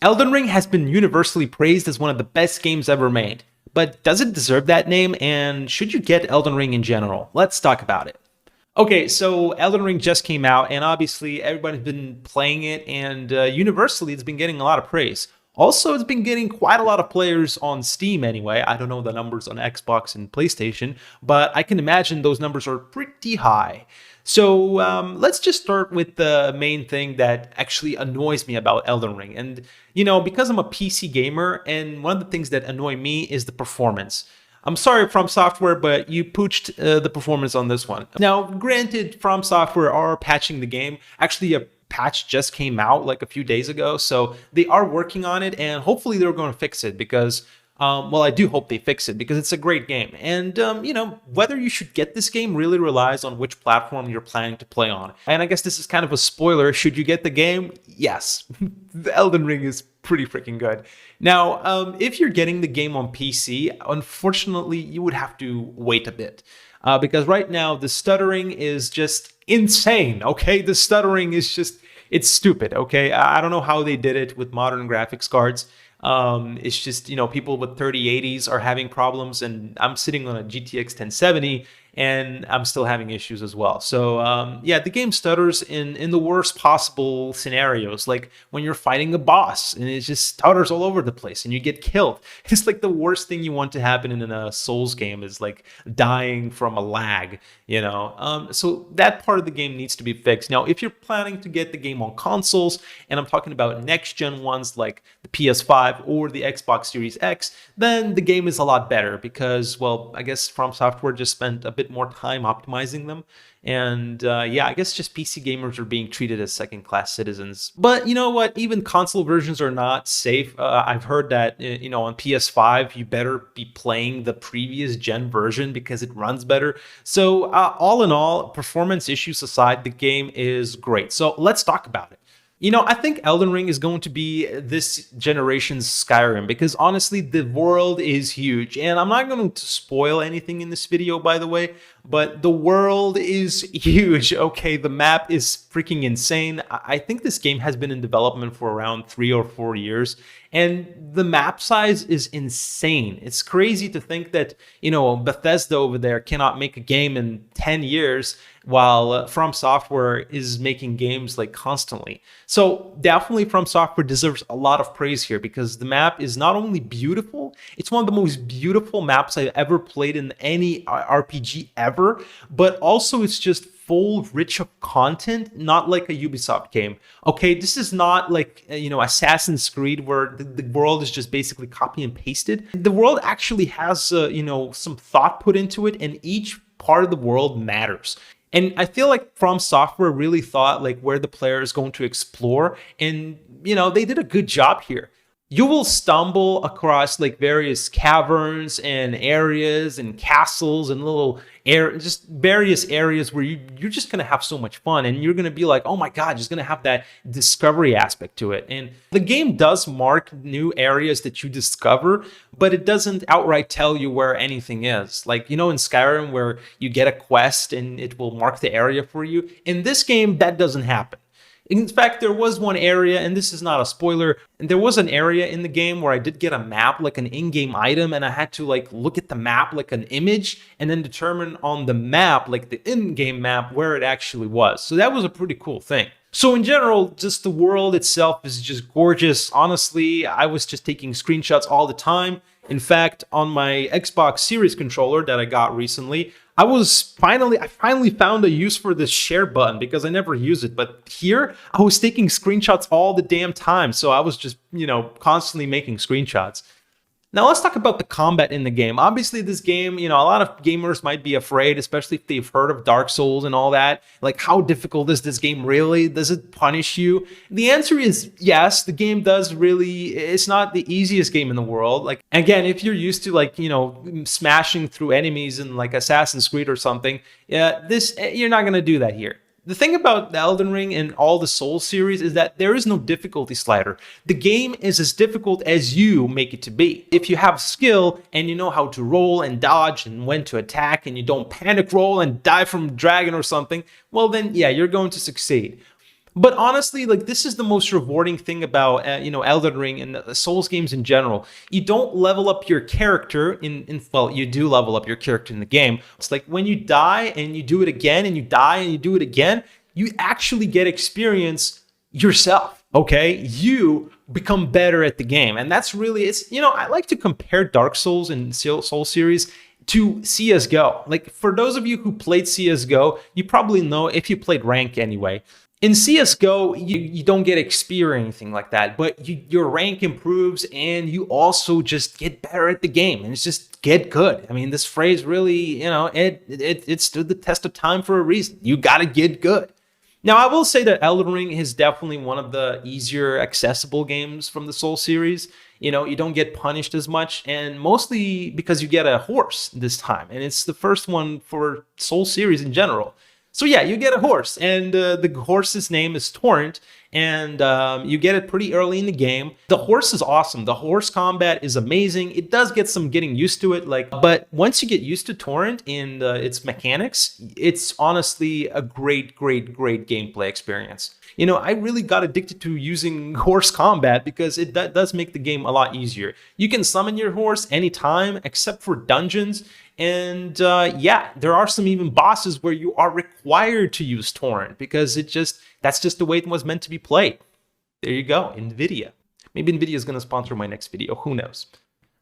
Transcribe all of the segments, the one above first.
Elden Ring has been universally praised as one of the best games ever made. But does it deserve that name, and should you get Elden Ring in general? Let's talk about it. Okay, so Elden Ring just came out, and obviously everybody's been playing it, and universally it's been getting a lot of praise. Also, it's been getting quite a lot of players on Steam anyway. I don't know the numbers on Xbox and PlayStation, but I can imagine those numbers are pretty high. So let's just start with the main thing that actually annoys me about Elden Ring. And, because I'm a PC gamer, and one of the things that annoy me is the performance. I'm sorry, FromSoftware, but you pooched the performance on this one. Now, granted, FromSoftware are patching the game. Actually, a patch just came out like a few days ago, so they are working on it, and hopefully they're going to fix it because, I do hope they fix it because it's a great game. And, whether you should get this game really relies on which platform you're planning to play on. And I guess this is kind of a spoiler. Should you get the game? Yes. The Elden Ring is pretty freaking good. Now, if you're getting the game on PC, unfortunately, you would have to wait a bit. Because right now, the stuttering is just insane, okay? The stuttering is just, it's stupid, okay? I don't know how they did it with modern graphics cards. It's just, people with 3080s are having problems, and I'm sitting on a GTX 1070 and I'm still having issues as well. So yeah, the game stutters in the worst possible scenarios, like when you're fighting a boss and it just stutters all over the place and you get killed. It's like the worst thing you want to happen in a Souls game is like dying from a lag, so that part of the game needs to be fixed. Now, if you're planning to get the game on consoles, and I'm talking about next gen ones like the PS5 or the Xbox Series X, then the game is a lot better because, well, I guess FromSoftware just spent a bit more time optimizing them. And yeah, I guess just PC gamers are being treated as second-class citizens. But you know what? Even console versions are not safe. I've heard that, on PS5, you better be playing the previous gen version because it runs better. So all in all, performance issues aside, the game is great. So let's talk about it. I think Elden Ring is going to be this generation's Skyrim because honestly, the world is huge. And I'm not going to spoil anything in this video, by the way, but the world is huge. Okay, the map is freaking insane. I think this game has been in development for around 3 or 4 years, and the map size is insane. It's crazy to think that, Bethesda over there cannot make a game in 10 years while FromSoftware is making games like constantly. So definitely FromSoftware deserves a lot of praise here because the map is not only beautiful, it's one of the most beautiful maps I've ever played in any RPG ever, but also it's just full, rich of content, not like a Ubisoft game. Okay, this is not like, Assassin's Creed where the world is just basically copy and pasted. The world actually has, some thought put into it, and each part of the world matters. And I feel like FromSoftware really thought like where the player is going to explore, and they did a good job here. You will stumble across like various caverns and areas and castles and just various areas where you're just going to have so much fun, and you're going to be like, oh my God, just going to have that discovery aspect to it. And the game does mark new areas that you discover, but it doesn't outright tell you where anything is. Like, in Skyrim where you get a quest and it will mark the area for you. In this game, that doesn't happen. In fact, there was one area, and this is not a spoiler, and there was an area in the game where I did get a map, like an in-game item, and I had to like look at the map like an image and then determine on the map, like the in-game map, where it actually was. So that was a pretty cool thing. So in general, just the world itself is just gorgeous. Honestly, I was just taking screenshots all the time. In fact, on my Xbox Series controller that I got recently, I finally found a use for this share button because I never use it. But here, I was taking screenshots all the damn time. So I was just, constantly making screenshots. Now let's talk about the combat in the game. Obviously, this game, a lot of gamers might be afraid, especially if they've heard of Dark Souls and all that. Like, how difficult is this game really? Does it punish you? The answer is yes, the game does really, it's not the easiest game in the world. Like, again, if you're used to like, smashing through enemies in like Assassin's Creed or something, you're not going to do that here. The thing about the Elden Ring and all the Souls series is that there is no difficulty slider. The game is as difficult as you make it to be. If you have skill and you know how to roll and dodge and when to attack and you don't panic roll and die from a dragon or something, well then, yeah, you're going to succeed. But honestly, like this is the most rewarding thing about Elden Ring and the Souls games in general. You don't level up your character in well, you do level up your character in the game. It's like when you die and you do it again, and you die and you do it again, you actually get experience yourself. Okay, you become better at the game, and that's really it's. I like to compare Dark Souls and Soul series to CS:GO. Like for those of you who played CS:GO, you probably know if you played rank anyway. In CSGO, you don't get XP or anything like that, but your rank improves and you also just get better at the game, and it's just get good. I mean, this phrase really, it stood the test of time for a reason. You gotta get good. Now, I will say that Elden Ring is definitely one of the easier accessible games from the Soul series. You don't get punished as much, and mostly because you get a horse this time, and it's the first one for Soul series in general. So yeah, you get a horse, and the horse's name is Torrent, and you get it pretty early in the game. The horse is awesome. The horse combat is amazing. It does get some getting used to it, but once you get used to Torrent and its mechanics, it's honestly a great, great, great gameplay experience. I really got addicted to using horse combat because that does make the game a lot easier. You can summon your horse anytime except for dungeons. And yeah, there are some even bosses where you are required to use Torrent because that's just the way it was meant to be played. There you go, NVIDIA. Maybe NVIDIA is going to sponsor my next video, who knows.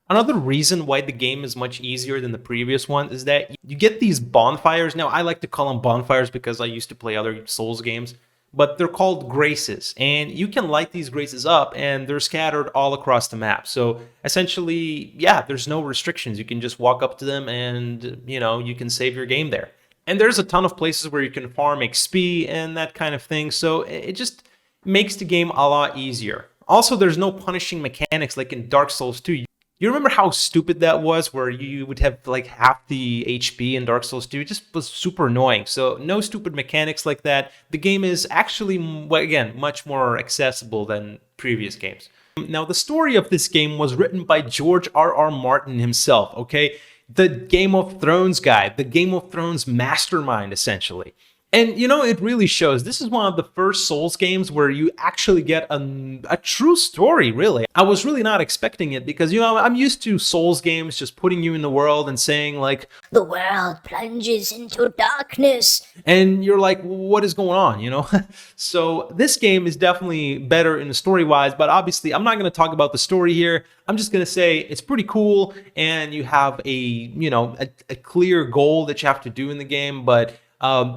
Another reason why the game is much easier than the previous one is that you get these bonfires. Now, I like to call them bonfires because I used to play other Souls games, but they're called graces, and you can light these graces up and they're scattered all across the map. So essentially, yeah, there's no restrictions. You can just walk up to them and you can save your game there. And there's a ton of places where you can farm XP and that kind of thing, so it just makes the game a lot easier. Also, there's no punishing mechanics like in Dark Souls 2. You remember how stupid that was, where you would have like half the HP in Dark Souls 2? It just was super annoying. So no stupid mechanics like that. The game is actually, again, much more accessible than previous games. Now, the story of this game was written by George R.R. Martin himself, okay? The Game of Thrones guy, the Game of Thrones mastermind, essentially. And it really shows. This is one of the first Souls games where you actually get a true story, really. I was really not expecting it because, I'm used to Souls games just putting you in the world and saying, like, the world plunges into darkness. And you're like, what is going on, So this game is definitely better in the story-wise, but obviously I'm not going to talk about the story here. I'm just going to say it's pretty cool, and you have a clear goal that you have to do in the game, but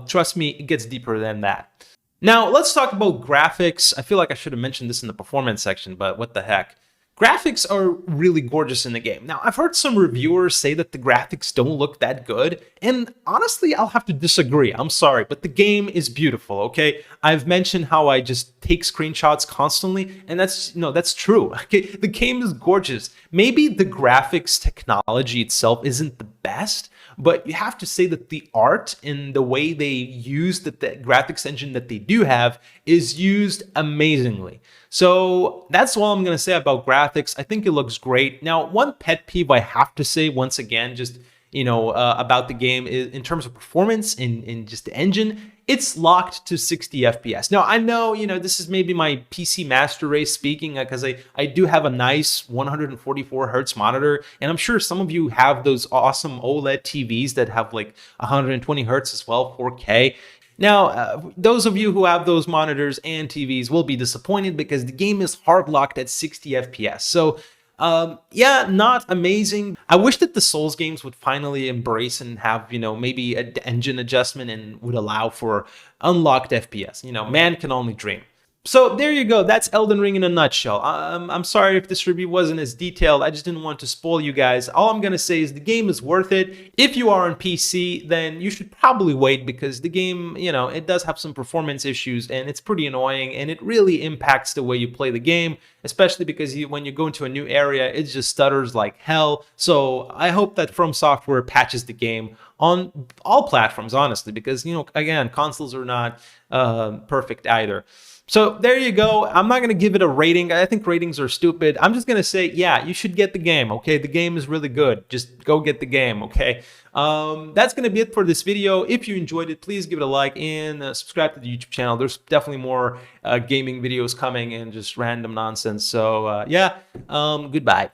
trust me, it gets deeper than that. Now, let's talk about graphics. I feel like I should have mentioned this in the performance section, but what the heck. Graphics are really gorgeous in the game. Now, I've heard some reviewers say that the graphics don't look that good, and honestly, I'll have to disagree. I'm sorry, but the game is beautiful, okay? I've mentioned how I just take screenshots constantly, and that's true. Okay, the game is gorgeous. Maybe the graphics technology itself isn't the best, but you have to say that the art and the way they use the graphics engine that they do have is used amazingly. So that's all I'm going to say about graphics. I think it looks great. Now, one pet peeve I have to say, once again, just about the game is in terms of performance in just the engine, it's locked to 60 FPS. Now, I know, this is maybe my PC master race speaking because I do have a nice 144 hertz monitor, and I'm sure some of you have those awesome OLED TVs that have like 120 hertz as well, 4K. Now, those of you who have those monitors and TVs will be disappointed because the game is hard locked at 60 FPS. So yeah, not amazing. I wish that the Souls games would finally embrace and have, maybe an engine adjustment and would allow for unlocked FPS. Man can only dream. So there you go. That's Elden Ring in a nutshell. I'm sorry if this review wasn't as detailed. I just didn't want to spoil you guys. All I'm going to say is the game is worth it. If you are on PC, then you should probably wait because the game, it does have some performance issues and it's pretty annoying and it really impacts the way you play the game, especially because when you go into a new area, it just stutters like hell. So I hope that FromSoftware patches the game on all platforms, honestly, because, again, consoles are not perfect either. So there you go. I'm not going to give it a rating. I think ratings are stupid. I'm just going to say, yeah, you should get the game. Okay. The game is really good. Just go get the game. Okay. That's going to be it for this video. If you enjoyed it, please give it a like and subscribe to the YouTube channel. There's definitely more gaming videos coming and just random nonsense. So yeah, goodbye.